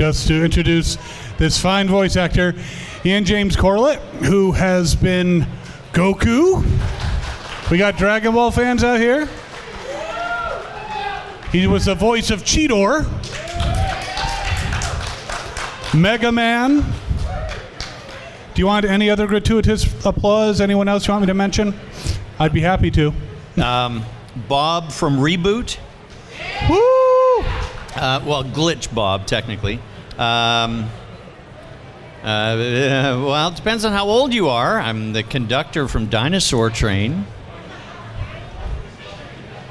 just to introduce this fine voice actor, Ian James Corlett, who has been Goku. We got Dragon Ball fans out here. He was the voice of Cheetor, Mega Man. Do you want any other gratuitous applause? Anyone else you want me to mention? I'd be happy to. Bob from Reboot. Woo! Well, Glitch Bob, technically. Well, it depends on how old you are. I'm the conductor from Dinosaur Train.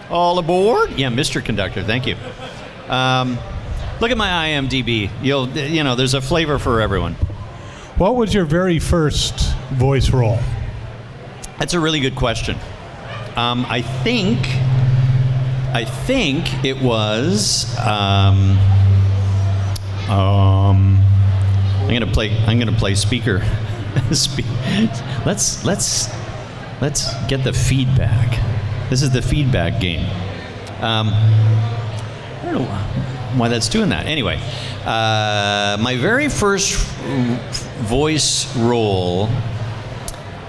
All aboard? Yeah, Mr. Conductor, thank you. Look at my IMDb. You know, there's a flavor for everyone. What was your very first voice role? That's a really good question. I think it was. I'm gonna play speaker. Let's get the feedback. This is the feedback game. I don't know why that's doing that. Anyway, my very first voice role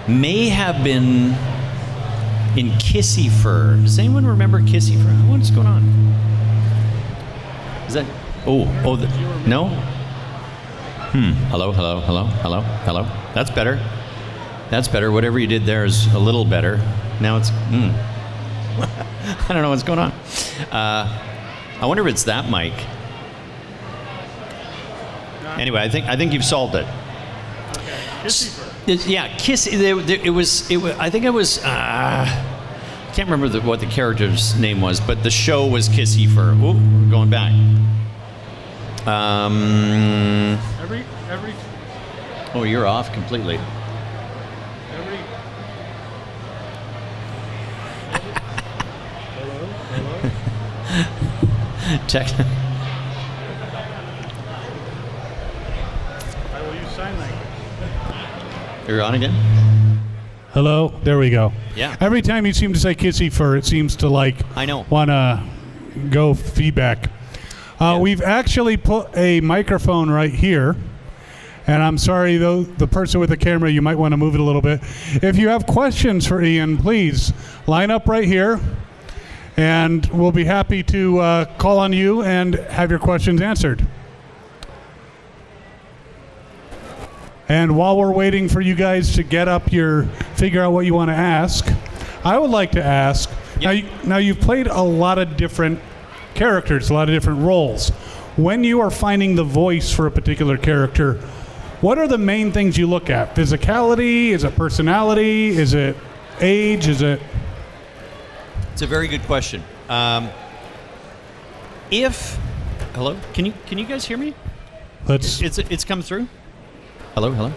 may have been in Kissy Fur. Does anyone remember Kissy Fur? What's going on? Is that? No? Hello. That's better. That's better. Whatever you did there is a little better. Now it's. I don't know what's going on. I wonder if it's that mic. Anyway, I think you've solved it. Yeah, Kiss. It was. I think it was. I can't remember what the character's name was, but the show was Kissy Fur. Ooh, we're going back. Every. Oh, you're off completely. Check. I will use sign language. You're on again? Hello. There we go. Yeah. Every time you seem to say Kissy Fur, it seems to I know. want to go feedback. Yeah. We've actually put a microphone right here. And I'm sorry, though, the person with the camera, you might want to move it a little bit. If you have questions for Ian, please line up right here. And we'll be happy to call on you and have your questions answered. And while we're waiting for you guys to get up figure out what you want to ask, I would like to ask, now you've played a lot of different characters, a lot of different roles. When you are finding the voice for a particular character, what are the main things you look at? Physicality? Is it personality? Is it age? Is it... It's a very good question. Hello, can you guys hear me? It's come through. Hello.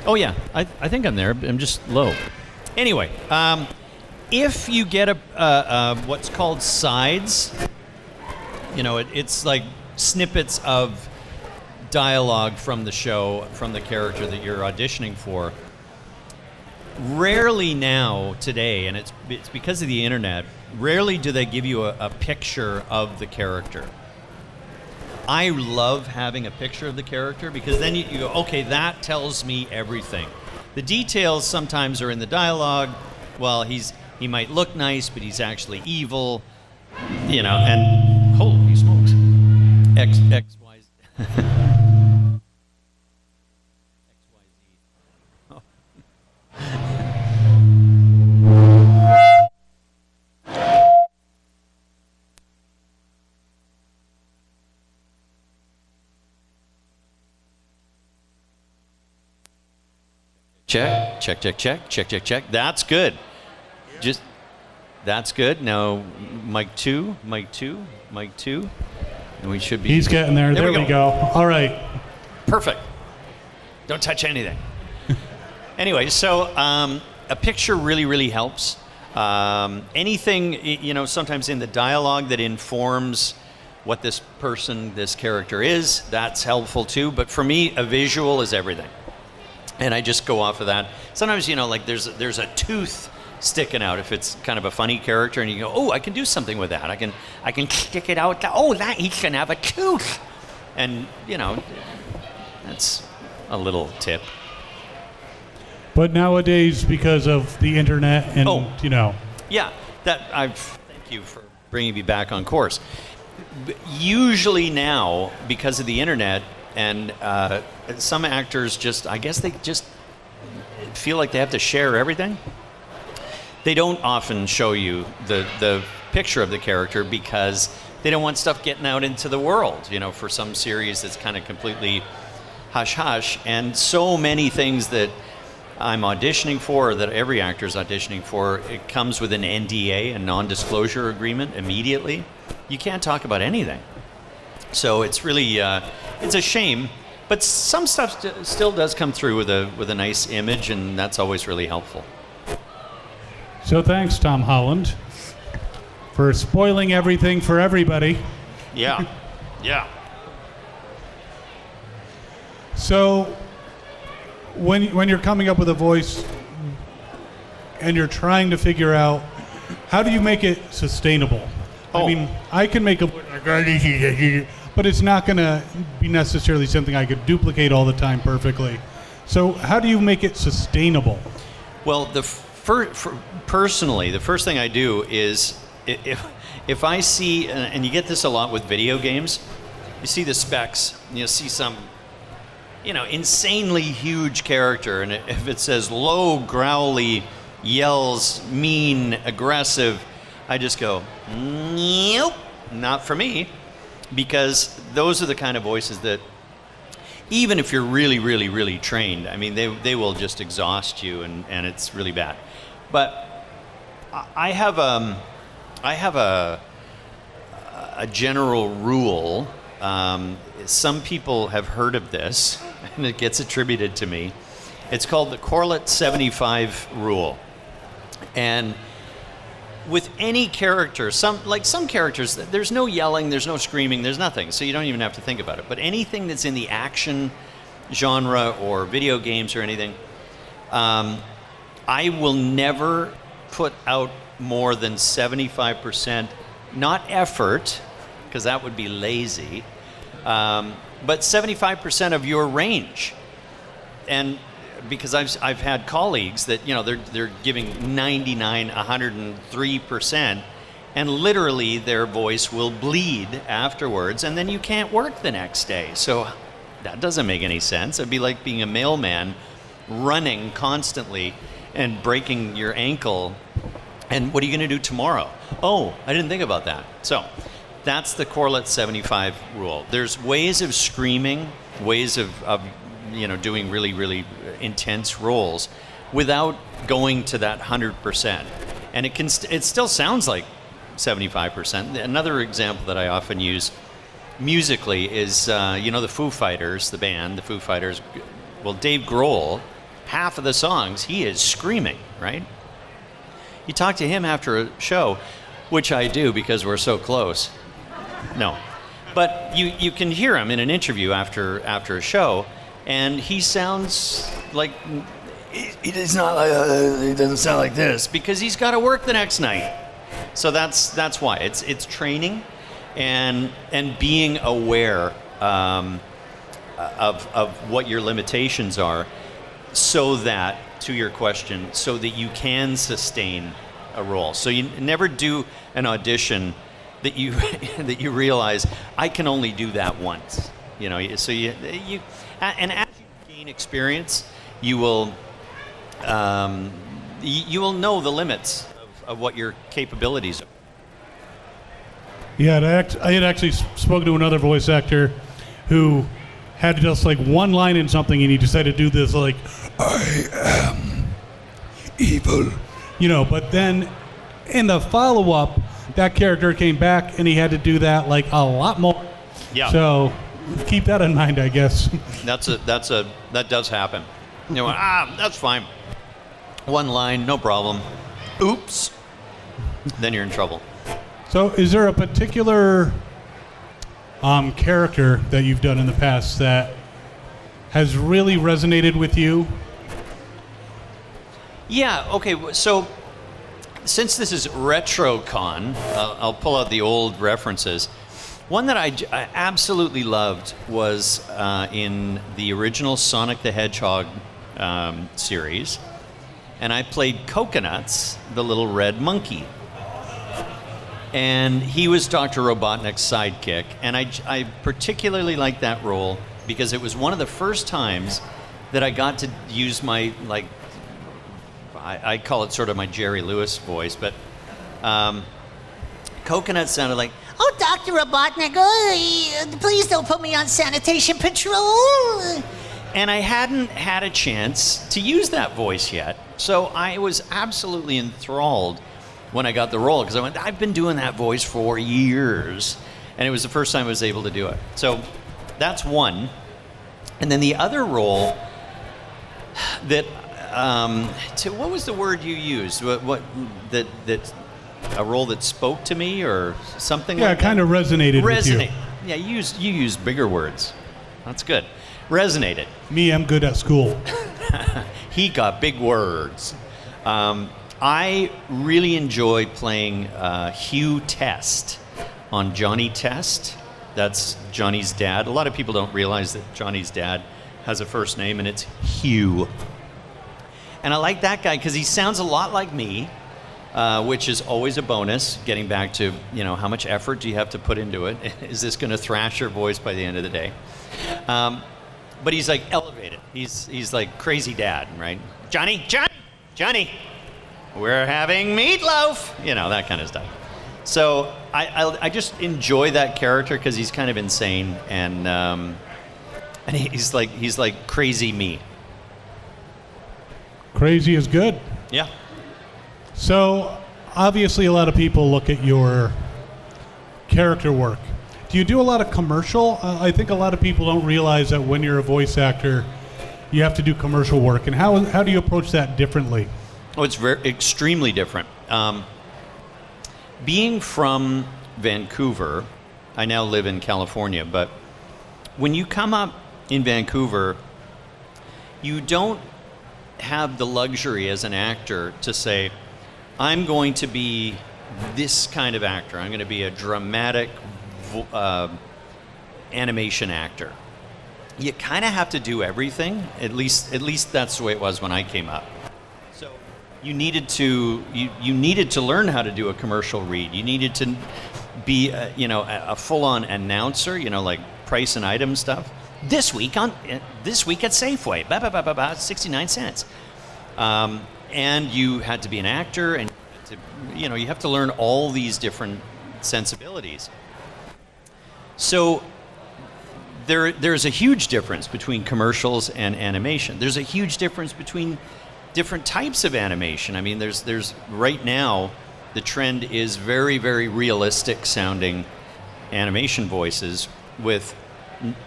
Oh yeah, I think I'm there. I'm just low. Anyway, if you get a what's called sides, you know, it's like snippets of dialogue from the show, from the character that you're auditioning for. Rarely now, today, and it's because of the internet, rarely do they give you a picture of the character. I love having a picture of the character because then you go, okay, that tells me everything. The details sometimes are in the dialogue. Well, he might look nice, but he's actually evil, you know, and holy smokes. X, Y, Z. Check. That's good. That's good. Now, mic two. And we should be. He's getting there. There we go. All right. Perfect. Don't touch anything. Anyway, so a picture really helps. Anything, you know, sometimes in the dialogue that informs what this character is, that's helpful too. But for me, a visual is everything. And I just go off of that. Sometimes, you know, like there's a tooth sticking out if it's kind of a funny character, and you go, oh, I can do something with that. I can stick it out. Oh, that he can have a tooth. And, you know, that's a little tip. But nowadays, because of the internet and, you know. Yeah, thank you for bringing me back on course. Usually now, because of the internet, and some actors I guess they just feel like they have to share everything. They don't often show you the picture of the character because they don't want stuff getting out into the world. You know, for some series that's kind of completely hush-hush, and so many things that I'm auditioning for, or that every actor's auditioning for, it comes with an NDA, a non-disclosure agreement, immediately. You can't talk about anything. So it's really, it's a shame, but some stuff still does come through with a nice image, and that's always really helpful. So thanks, Tom Holland, for spoiling everything for everybody. Yeah, yeah. So when you're coming up with a voice and you're trying to figure out how do you make it sustainable? I mean, I can make a but it's not going to be necessarily something I could duplicate all the time perfectly. So how do you make it sustainable? Well, personally, the first thing I do is if I see, and you get this a lot with video games, you see the specs, and you'll see some, you know, insanely huge character, and if it says low, growly, yells, mean, aggressive, I just go, nope, not for me, because those are the kind of voices that, even if you're really, really, really trained, I mean, they will just exhaust you, and it's really bad. But I have a general rule. Some people have heard of this, and it gets attributed to me. It's called the Correlate 75 rule. And with any character, some characters, there's no yelling, there's no screaming, there's nothing, so you don't even have to think about it. But anything that's in the action genre or video games or anything, I will never put out more than 75%, not effort, because that would be lazy, but 75% of your range. And because I've had colleagues that, you know, they're giving 99, 103%, and literally their voice will bleed afterwards, and then you can't work the next day. So that doesn't make any sense. It'd be like being a mailman running constantly and breaking your ankle. And what are you going to do tomorrow? Oh, I didn't think about that. So that's the Correlate 75 rule. There's ways of screaming, ways of you know, doing really, really intense roles without going to that 100%. And it still sounds like 75%. Another example that I often use musically is, you know, the Foo Fighters, the band, the Foo Fighters. Well, Dave Grohl, half of the songs, he is screaming, right? You talk to him after a show, which I do because we're so close. No. But you can hear him in an interview after a show, and he sounds like he doesn't sound like this because he's got to work the next night. So that's why it's training and being aware of what your limitations are, so that, to your question, so that you can sustain a role. So you never do an audition that you that you realize I can only do that once. You know, so you and as you gain experience, you will know the limits of what your capabilities are. Yeah, I had actually spoken to another voice actor who had just like one line in something, and he decided to do this like, I am evil, you know. But then in the follow-up, that character came back, and he had to do that like a lot more. Yeah. So keep that in mind, I guess. That does happen. You know, that's fine. One line, no problem. Oops. Then you're in trouble. So is there a particular character that you've done in the past that has really resonated with you? Yeah, okay, so since this is RetroCon, I'll pull out the old references. One that I absolutely loved was in the original Sonic the Hedgehog series, and I played Coconuts, the little red monkey. And he was Dr. Robotnik's sidekick, and I particularly liked that role because it was one of the first times that I got to use my, like, I call it sort of my Jerry Lewis voice, but Coconut sounded like, Oh, Dr. Robotnik, please don't put me on sanitation patrol. and I hadn't had a chance to use that voice yet. So I was absolutely enthralled when I got the role, because I went, I've been doing that voice for years, and it was the first time I was able to do it. So that's one. And then the other role that, what was the word you used? That a role that spoke to me or something like that? Yeah, it kind of resonated with you. Yeah, you use bigger words. That's good. Resonated. Me, I'm good at school. He got big words. I really enjoyed playing Hugh Test on Johnny Test. That's Johnny's dad. A lot of people don't realize that Johnny's dad has a first name, and it's Hugh. And I like that guy because he sounds a lot like me, which is always a bonus, getting back to, how much effort do you have to put into it? Is this going to thrash your voice by the end of the day? But he's like elevated. He's like crazy dad, right? Johnny, we're having meatloaf, that kind of stuff. So I just enjoy that character because he's kind of insane, and he's like crazy me. Crazy is good. Yeah. So obviously a lot of people look at your character work. Do you do a lot of commercial? I think a lot of people don't realize that when you're a voice actor, you have to do commercial work. And how do you approach that differently? Oh, it's extremely different. Being from Vancouver, I now live in California, but when you come up in Vancouver, you don't have the luxury as an actor to say, I'm going to be this kind of actor. I'm going to be a dramatic animation actor. You kind of have to do everything. At least that's the way it was when I came up. So you needed to learn how to do a commercial read. You needed to be a full-on announcer. Like price and item stuff. This week at Safeway, 69 cents. And you had to be an actor, and you have to learn all these different sensibilities. So there's a huge difference between commercials and animation. There's a huge difference between different types of animation. I mean, there's right now the trend is very, very realistic sounding animation voices with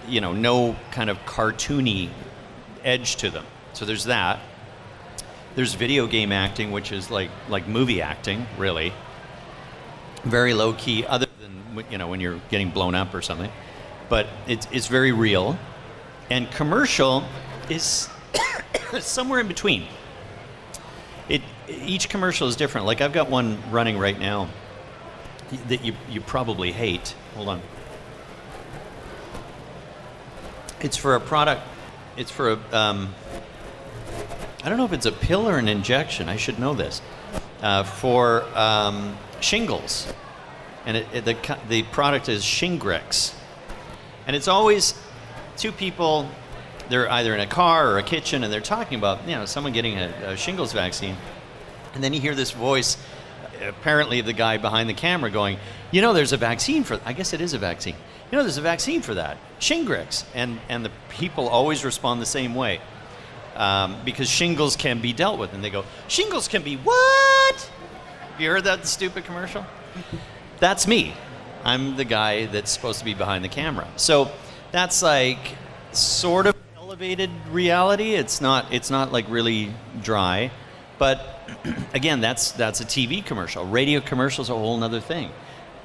no kind of cartoony edge to them. So there's that. There's video game acting, which is like movie acting, really. Very low key, other than when you're getting blown up or something. But it's very real. And commercial is somewhere in between. Each commercial is different. Like I've got one running right now that you probably hate. Hold on. It's for a product. It's for a I don't know if it's a pill or an injection. I should know this. For shingles, and the product is Shingrix, and it's always two people. They're either in a car or a kitchen, and they're talking about someone getting a shingles vaccine, and then you hear this voice, apparently of the guy behind the camera, going, there's a vaccine for. I guess it is a vaccine. There's a vaccine for that, Shingrix, and the people always respond the same way. Because shingles can be dealt with. And they go, shingles can be what? Have you heard that stupid commercial? That's me. I'm the guy that's supposed to be behind the camera. So that's like sort of elevated reality. It's not like really dry. But again, that's a TV commercial. Radio commercial's a whole nother thing.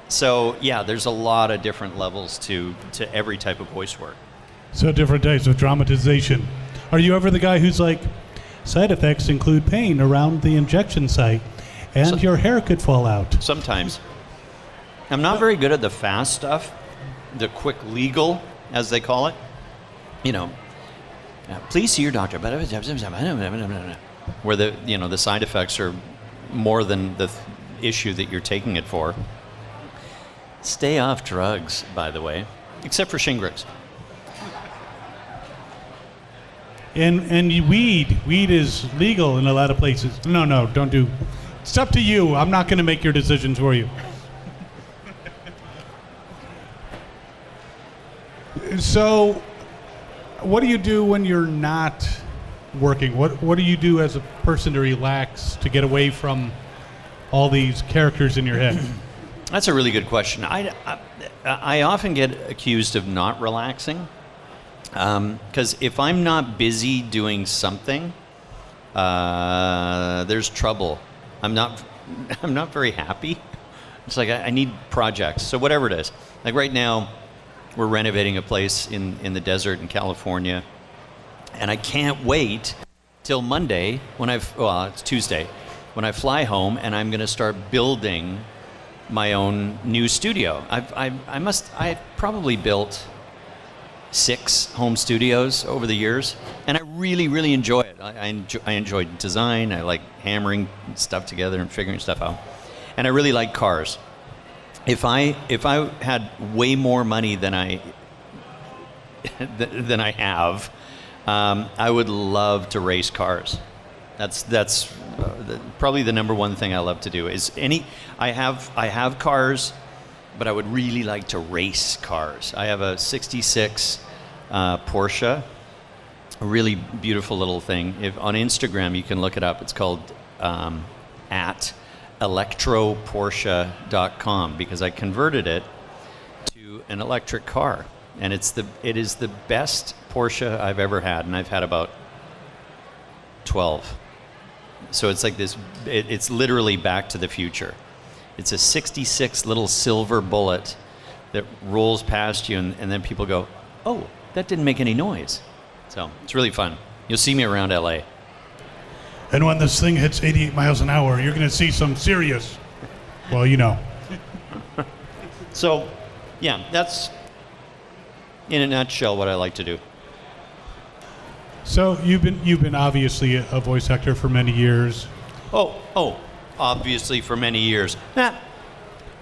So yeah, there's a lot of different levels to every type of voice work. So different types of dramatization. Are you ever the guy who's like, side effects include pain around the injection site, and your hair could fall out? Sometimes. I'm not very good at the fast stuff. the quick legal, as they call it. You know, please see your doctor. Where the side effects are more than the issue that you're taking it for. Stay off drugs, by the way, except for Shingrix. And weed is legal in a lot of places. No, don't do. It's up to you. I'm not going to make your decisions for you. So, what do you do when you're not working? What do you do as a person to relax, to get away from all these characters in your head? That's a really good question. I often get accused of not relaxing. Because if I'm not busy doing something, there's trouble. I'm not very happy. It's like I need projects. So whatever it is, like right now, we're renovating a place in the desert in California, and I can't wait till Monday it's Tuesday, when I fly home and I'm going to start building my own new studio. I've probably built 6 home studios over the years, and I really, really enjoy it. I enjoy design. I like hammering stuff together and figuring stuff out, and I really like cars. If I had way more money than I have, I would love to race cars. That's probably the number one thing I love to do. I have cars, but I would really like to race cars. I have a '66 Porsche, a really beautiful little thing. On Instagram, you can look it up. It's called at electroporsche.com, because I converted it to an electric car, and it is the best Porsche I've ever had, and I've had about 12. So it's like this. It's literally Back to the Future. It's a '66 little silver bullet that rolls past you, and then people go, "Oh, that didn't make any noise." So it's really fun. You'll see me around LA. And when this thing hits 88 miles an hour, you're going to see some serious. Well, you know. So, yeah, that's in a nutshell what I like to do. So you've been obviously a voice actor for many years. Oh, obviously for many years. That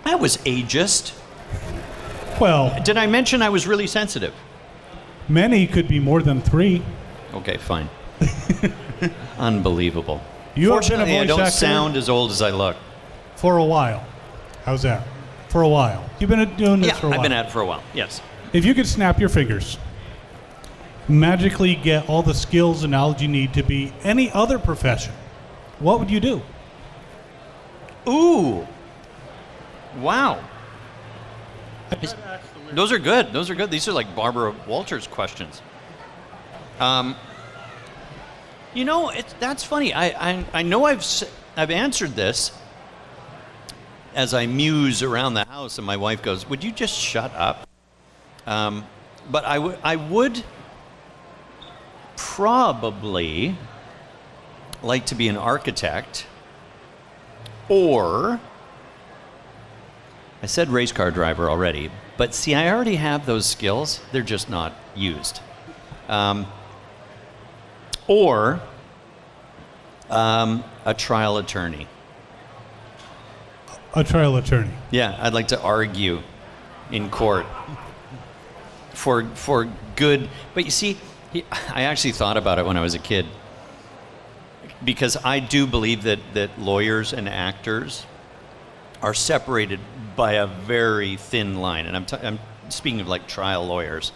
was ageist. Well, Did I mention I was really sensitive? many could be more than 3. Okay, fine. Unbelievable. You have been a Fortunately, I voice don't actor sound as old as I look. for a while. How's that? For a while. You've been doing this for a while. I've been at it for a while, yes. If you could snap your fingers, magically get all the skills and knowledge you need to be any other profession, what would you do? Ooh. Wow. Those are good. These are like Barbara Walters questions. That's funny. I know I've answered this as I muse around the house, and my wife goes, "Would you just shut up?" But I would probably like to be an architect, or I said race car driver already, but see, I already have those skills. They're just not used. Or a trial attorney. A trial attorney. Yeah, I'd like to argue in court for good. But you see, I actually thought about it when I was a kid, because I do believe that lawyers and actors are separated by a very thin line. And I'm speaking of like trial lawyers,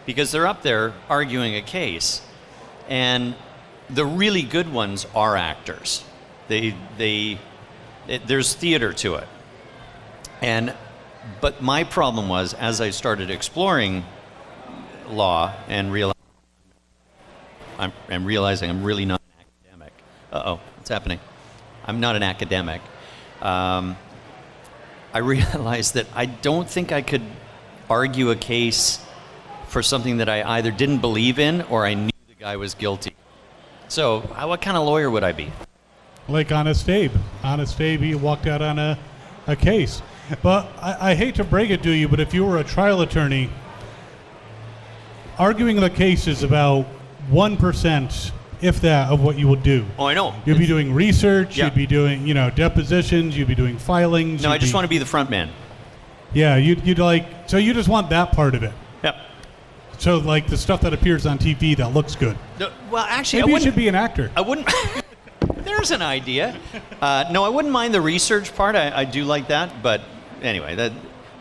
because they're up there arguing a case, and the really good ones are actors. There's theater to it. But my problem was, as I started exploring law and realizing I'm really not an academic. Uh-oh, what's happening? I'm not an academic. I realized that I don't think I could argue a case for something that I either didn't believe in or I knew the guy was guilty. So what kind of lawyer would I be? Like Honest Abe. Honest Abe, he walked out on a case. But I hate to break it to you, but if you were a trial attorney, arguing the case is about 1%, if that, of what you would do. Oh, I know. You'd be doing research, Yeah. you'd be doing, depositions, you'd be doing filings. No, I just want to be the front man. Yeah, you'd like, so you just want that part of it. Yep. So like the stuff that appears on TV that looks good. No, well, actually, Maybe I you wouldn't. should be an actor. I wouldn't. There's an idea. No, I wouldn't mind the research part. I do like that. But anyway,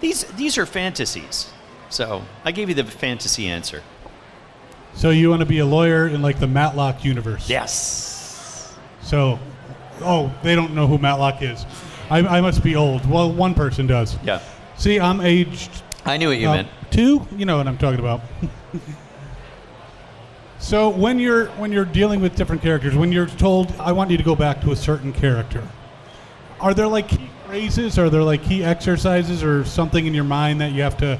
these are fantasies. So I gave you the fantasy answer. So you want to be a lawyer in like the Matlock universe. Yes. So, they don't know who Matlock is. I must be old. Well, one person does. Yeah. See, I'm aged. I knew what you meant. 2. You know what I'm talking about. So when you're dealing with different characters, when you're told, I want you to go back to a certain character, are there like key phrases? Are there like key exercises or something in your mind that you have to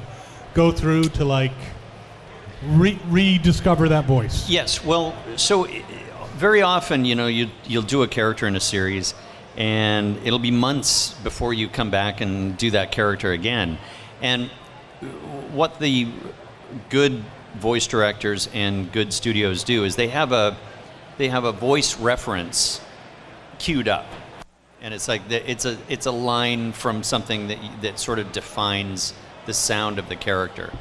go through to like rediscover that voice? Yes. Well, so very often, you'll do a character in a series, and it'll be months before you come back and do that character again. And what the good voice directors and good studios do is they have a voice reference queued up, and it's like it's a line from something that sort of defines the sound of the character,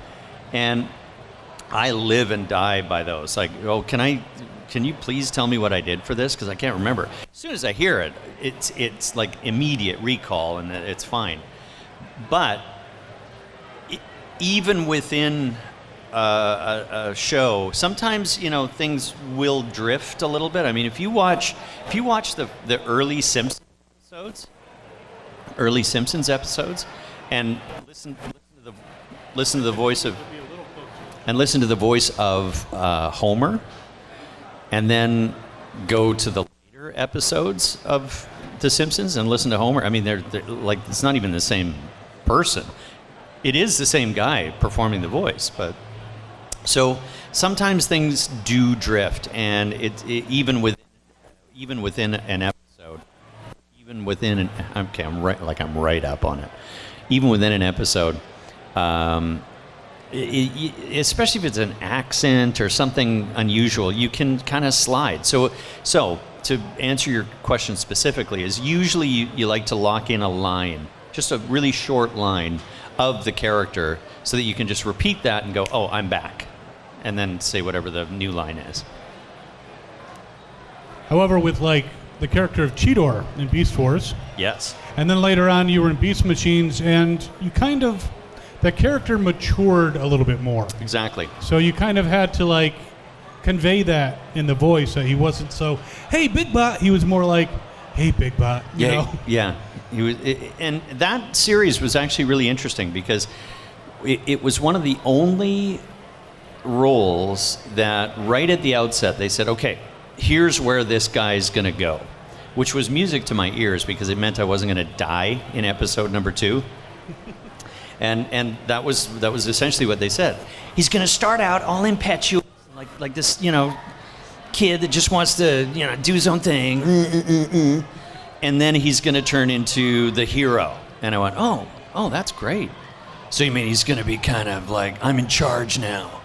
and I live and die by those. Like, can you please tell me what I did for this, because I can't remember. As soon as I hear it, it's like immediate recall, and it's fine. But even within a show, sometimes things will drift a little bit. I mean, if you watch the early Simpsons episodes, and listen to the voice of Homer, and then go to the later episodes of The Simpsons and listen to Homer. I mean, they're like, it's not even the same person. It is the same guy performing the voice, but so sometimes things do drift, and even within an episode, I'm right up on it. Even within an episode, especially if it's an accent or something unusual, you can kind of slide. So to answer your question specifically, is usually you like to lock in a line, just a really short line of the character, so that you can just repeat that and go, oh, I'm back, and then say whatever the new line is. However, with like the character of Cheetor in Beast Wars, Yes. and then later on you were in Beast Machines, and you kind of, that character matured a little bit more. Exactly. So you kind of had to like convey that in the voice, that he wasn't so, hey, Big Bot. He was more like, hey, Big Bot. You know? Yeah. He was, and that series was actually really interesting, because it was one of the only roles that right at the outset they said, okay, here's where this guy's going to go, which was music to my ears, because it meant I wasn't going to die in episode number 2. And that was essentially what they said. He's going to start out all impetuous, like this, kid that just wants to, do his own thing. And then he's going to turn into the hero. And I went, oh, that's great. So you mean he's going to be kind of like, I'm in charge now.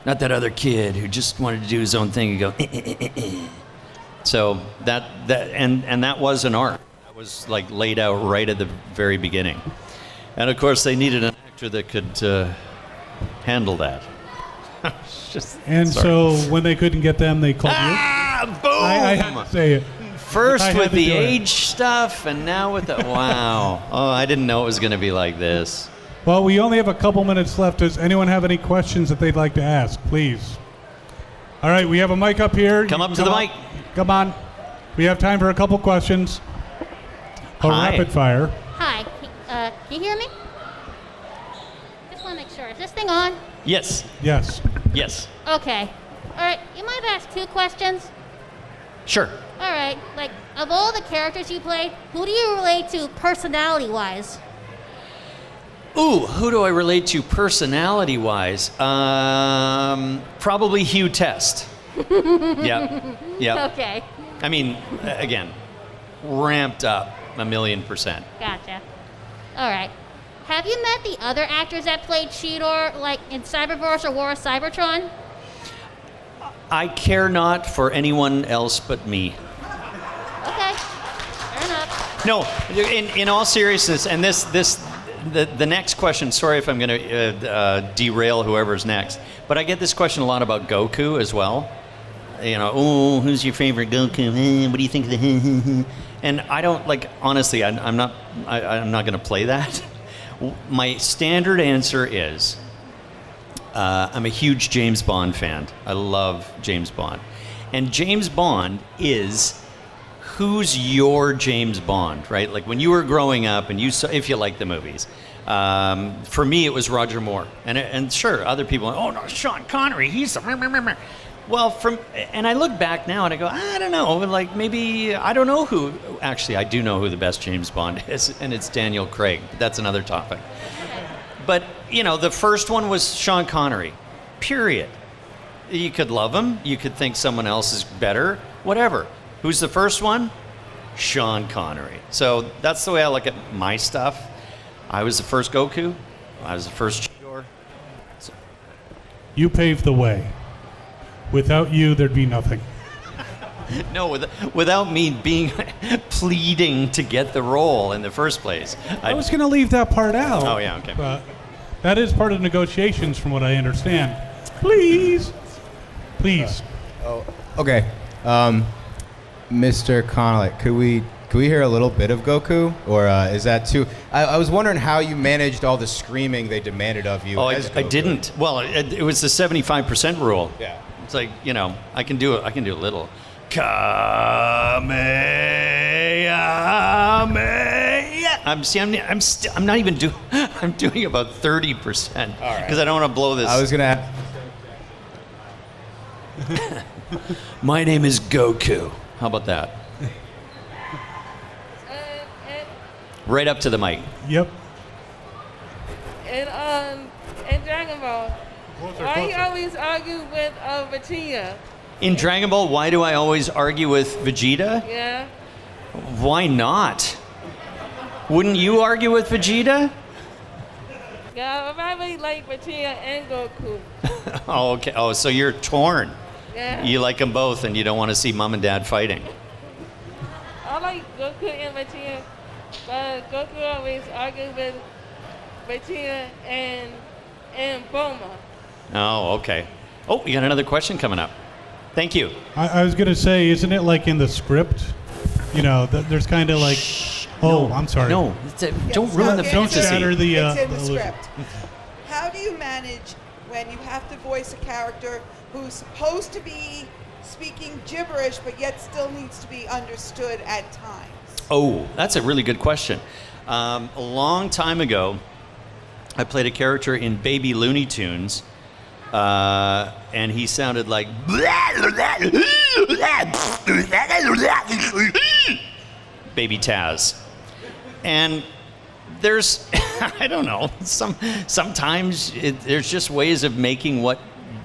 Not that other kid who just wanted to do his own thing and go, So that was an arc. That was like laid out right at the very beginning. And of course, they needed an actor that could handle that. So when they couldn't get them, they called you. Boom! I had to say it. First with the age stuff, and now with the wow. Oh, I didn't know it was going to be like this. Well, we only have a couple minutes left. Does anyone have any questions that they'd like to ask? Please. All right, we have a mic up here. Come up to the mic. Come on. We have time for a couple questions. Hi. Rapid fire. Hi, can you hear me? Just want to make sure. Is this thing on? Yes. Yes. Yes. Okay. All right, you mind if I ask 2 questions? Sure. All right, like, of all the characters you played, who do you relate to personality-wise? Ooh, who do I relate to personality-wise? Probably Hugh Test. Yep. Okay, I mean, again, ramped up 1,000,000%. gotcha. All right. Have you met the other actors that played Cheetor, like in Cyberverse or War of Cybertron? I care not for anyone else but me. Okay. Fair enough. No, in all seriousness, and the next question, sorry if I'm going to derail whoever's next, but I get this question a lot about Goku as well. You know, oh, who's your favorite Goku? What do you think of the And I don't, like, honestly, I'm not going to play that. My standard answer is I'm a huge James Bond fan. I love James Bond. And James Bond is who's your James Bond, right? Like when you were growing up and you saw, if you like the movies, for me it was Roger Moore. And sure, other people, oh no, Sean Connery, he's the... Well, and I look back now and I go, I don't know, like maybe, I don't know who, actually I do know who the best James Bond is, and it's Daniel Craig. That's another topic. But, you know, the first one was Sean Connery, period. You could love him, you could think someone else is better, whatever. Who's the first one? Sean Connery. So that's the way I look at my stuff. I was the first Goku, I was the first Cheetor. So. You paved the way. Without you, there'd be nothing. No, without me pleading to get the role in the first place. I was going to leave that part out. Oh, yeah, okay. But that is part of negotiations from what I understand. Please. Please. Oh, okay. Mr. Correlate, could we hear a little bit of Goku? Or is that too... I was wondering how you managed all the screaming they demanded of you as Goku. I didn't. Well, it was the 75% rule. Yeah. It's like, you know, I can do a little. Kamehameha. I'm not even doing. I'm doing about 30% because I don't want to blow this. I was gonna ask. My name is Goku. How about that? Right up to the mic. Yep. In Dragon Ball, why you always argue with Vegeta? In Dragon Ball, why do I always argue with Vegeta? Yeah. Why not? Wouldn't you argue with Vegeta? Yeah, I really like Vegeta and Goku. Oh, okay. Oh, so you're torn. Yeah. You like them both, and you don't want to see Mom and Dad fighting. I like Goku and Vegeta, but Goku always argues with Vegeta and Bulma. Oh, okay. Oh, we got another question coming up. Thank you. I was going to say, isn't it like in the script? You know, there's kind of like... Oh, No. I'm sorry. No, don't ruin the Don't fantasy. shatter the... It's in the illusion. script. How do you manage when you have to voice a character who's supposed to be speaking gibberish but yet still needs to be understood at times? Oh, that's a really good question. A long time ago, I played a character in Baby Looney Tunes, and he sounded like Baby Taz. And there's, I don't know, sometimes there's just ways of making what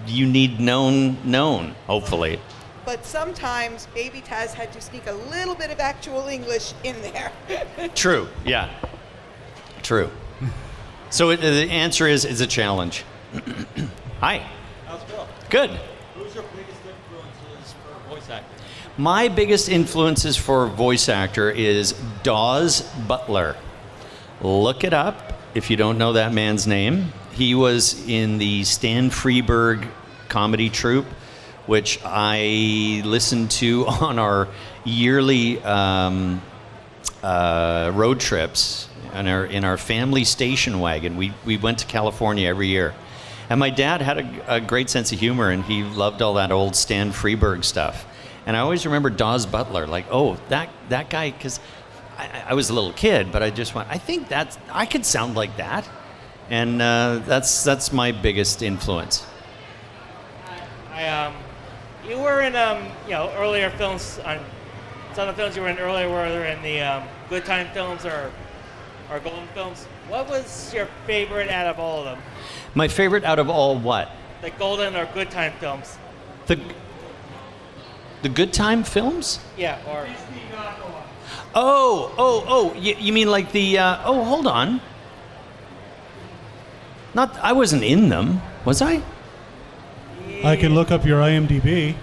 you need known, hopefully. But sometimes Baby Taz had to sneak a little bit of actual English in there. True, yeah. True. So the answer is it's a challenge. Hi. How's it going? Good. Who's your biggest influences for voice acting? My biggest influences for voice actor is Dawes Butler. Look it up if you don't know that man's name. He was in the Stan Freberg comedy troupe, which I listened to on our yearly road trips in our family station wagon. We went to California every year. And my dad had a great sense of humor, and he loved all that old Stan Freberg stuff. And I always remember Dawes Butler, like, oh, that guy, because I was a little kid, but I just went, I think I could sound like that. And that's my biggest influence. You were in earlier films. Some of the films you were in earlier were in the Good Time films or Golden films. What was your favorite out of all of them? My favorite out of all what? The Golden or Good Time films. The Good Time films? Yeah, or... Oh, you mean like the, oh, hold on. I wasn't in them, was I? I can look up your IMDb.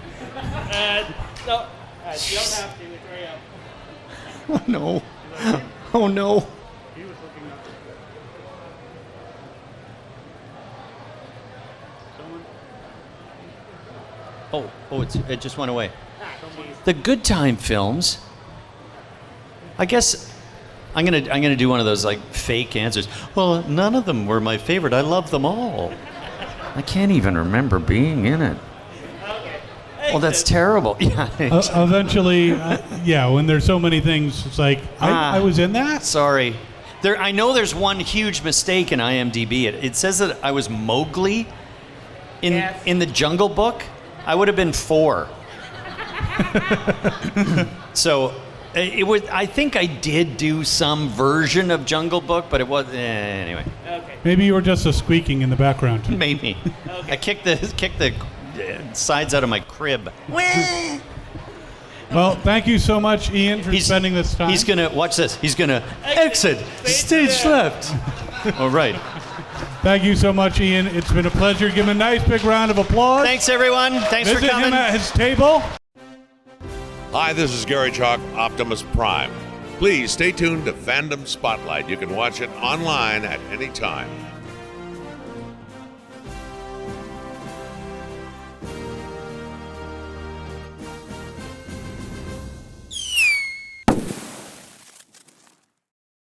No, you don't have to. It's right up. Oh, no. Oh, no. It just went away. The Good Time films. I guess I'm gonna do one of those like fake answers. Well, none of them were my favorite. I love them all. I can't even remember being in it. Well, that's terrible. Yeah. Eventually, when there's so many things, it's like, I was in that? Sorry. I know there's one huge mistake in IMDb. It says that I was Mowgli in the Jungle Book. I would have been 4. So it was. I think I did do some version of Jungle Book, but it was anyway. Okay. Maybe you were just a squeaking in the background. Maybe. Okay. I kicked the sides out of my crib. Well, thank you so much, Ian, for spending this time. He's gonna watch this. He's gonna exit stage left. All right. Thank you so much, Ian. It's been a pleasure. Give him a nice big round of applause. Thanks, everyone. Thanks Visit for coming. him at his table. Hi, this is Gary Chalk, Optimus Prime. Please stay tuned to Fandom Spotlight. You can watch it online at any time.